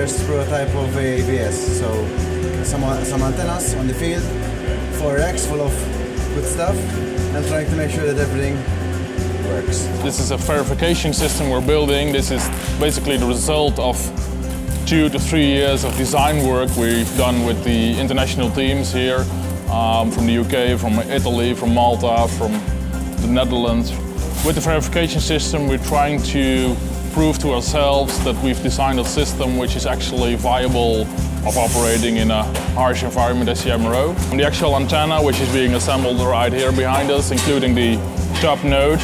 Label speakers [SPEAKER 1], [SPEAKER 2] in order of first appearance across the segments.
[SPEAKER 1] first prototype of AVS. So some antennas on the field, 4 racks full of good stuff, and trying to make sure that everything works.
[SPEAKER 2] This is a verification system we're building. This is basically the result of 2 to 3 years of design work we've done with the international teams here, from the UK, from Italy, from Malta, from the Netherlands. With the verification system, we're trying to prove to ourselves that we've designed a system which is actually viable of operating in a harsh environment as the MRO. And the actual antenna, which is being assembled right here behind us, including the top node,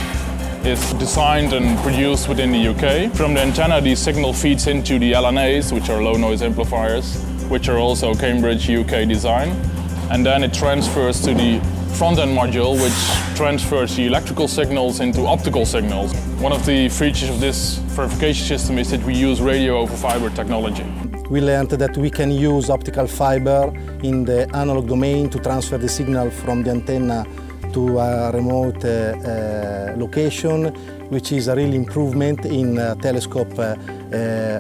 [SPEAKER 2] is designed and produced within the UK. From the antenna, the signal feeds into the LNAs, which are low noise amplifiers, which are also Cambridge UK design. And then it transfers to the front-end module, which transfers the electrical signals into optical signals. One of the features of this verification system is that we use radio over fiber technology.
[SPEAKER 3] We learned that we can use optical fiber in the analog domain to transfer the signal from the antenna to a remote location, which is a real improvement in a telescope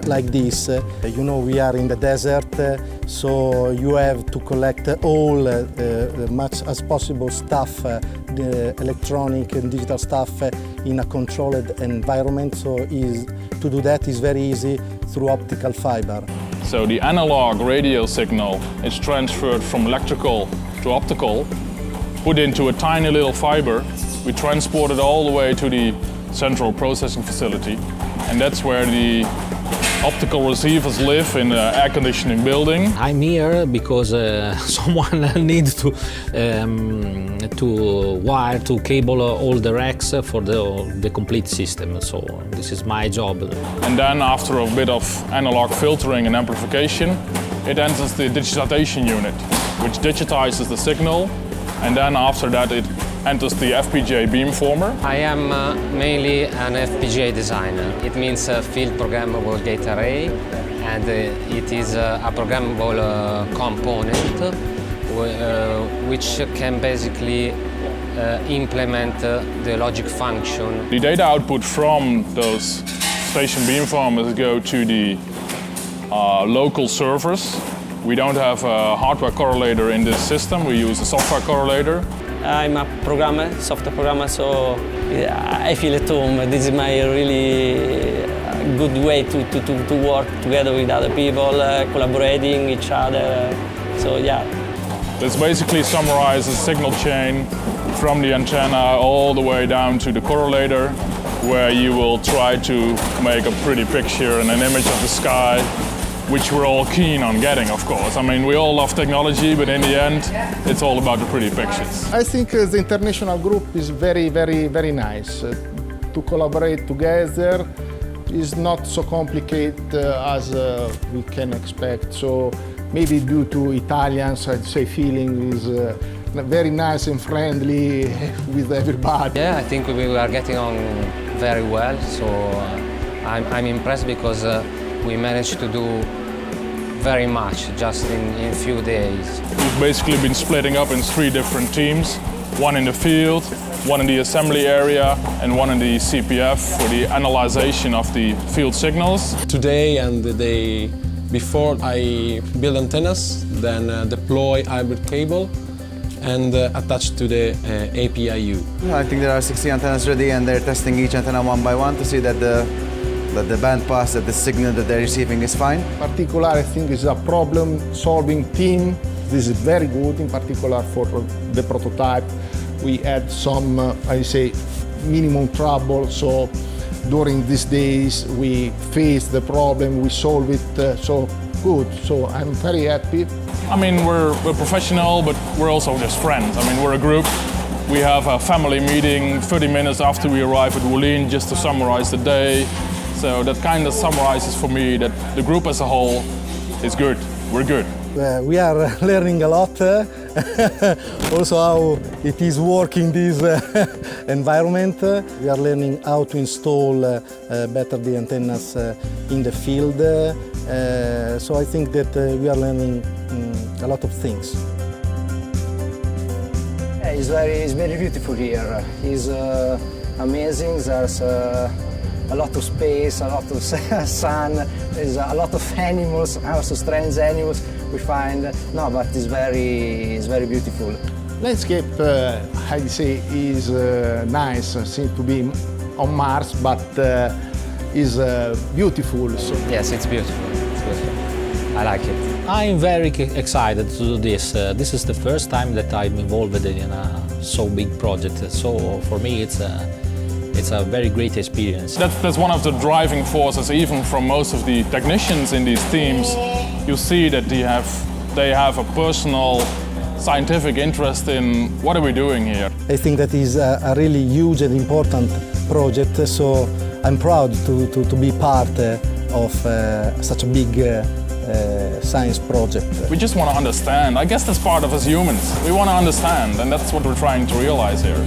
[SPEAKER 3] like this. You know, we are in the desert, so you have to collect all much as possible stuff, the electronic and digital stuff in a controlled environment. So to do that is very easy through optical fiber.
[SPEAKER 2] So the analog radio signal is transferred from electrical to optical, put into a tiny little fiber. We transport it all the way to the central processing facility, and that's where the optical receivers live in the air conditioning building.
[SPEAKER 4] I'm here because someone needs to wire, to cable all the racks for the complete system. So this is my job.
[SPEAKER 2] And then after a bit of analog filtering and amplification, it enters the digitization unit, which digitizes the signal. And then after that, it enters the FPGA beamformer.
[SPEAKER 5] I am mainly an FPGA designer. It means a field programmable gate array, and it is a programmable component which can basically implement the logic function.
[SPEAKER 2] The data output from those station beamformers go to the local servers. We don't have a hardware correlator in this system, we use a software correlator.
[SPEAKER 6] I'm a programmer, software programmer, so I feel at home. This is my really good way to work together with other people, collaborating each other, so yeah.
[SPEAKER 2] This basically summarizes signal chain from the antenna all the way down to the correlator, where you will try to make a pretty picture and an image of the sky, which we're all keen on getting, of course. I mean, we all love technology, but in the end, it's all about the pretty pictures.
[SPEAKER 7] I think the international group is very, very, very nice. To collaborate together is not so complicated as we can expect. So maybe due to Italians, I'd say feeling is very nice and friendly with everybody.
[SPEAKER 5] Yeah, I think we are getting on very well, so I'm impressed because we managed to do very much just in a few days.
[SPEAKER 2] We've basically been splitting up in 3 different teams, one in the field, one in the assembly area, and one in the CPF for the analyzation of the field signals.
[SPEAKER 8] Today and the day before, I build antennas, then deploy hybrid cable and attach to the APIU.
[SPEAKER 1] I think there are 60 antennas ready, and they're testing each antenna one by one to see that the band pass, that the signal that they're receiving is fine.
[SPEAKER 7] In particular, I think it's a problem-solving team. This is very good, in particular for the prototype. We had some, I say, minimum trouble, so during these days we faced the problem, we solved it, so good. So I'm very happy.
[SPEAKER 2] I mean, we're professional, but we're also just friends. I mean, we're a group. We have a family meeting 30 minutes after we arrive at Wollin just to summarize the day. So that kind of summarizes for me that the group as a whole is good. We're good.
[SPEAKER 3] We are learning a lot, also how it is working this environment. We are learning how to install better the antennas in the field. So I think that we are learning a lot of things.
[SPEAKER 9] It's very beautiful here. It's amazing. There's a lot of space, a lot of sun, there's a lot of animals, also strange animals we find. No, but it's very beautiful.
[SPEAKER 7] Landscape, I say, is nice, seems to be on Mars, but is beautiful. So.
[SPEAKER 5] Yes, it's beautiful. It's beautiful. I like it.
[SPEAKER 4] I'm very excited to do this. This is the first time that I'm involved in a so big project. So for me, it's a very great experience.
[SPEAKER 2] That's one of the driving forces, even from most of the technicians in these teams. You see that they have a personal scientific interest in what are we doing here.
[SPEAKER 3] I think that is a really huge and important project, so I'm proud to be part of such a big science project.
[SPEAKER 2] We just want to understand. I guess that's part of us humans. We want to understand, and that's what we're trying to realize here.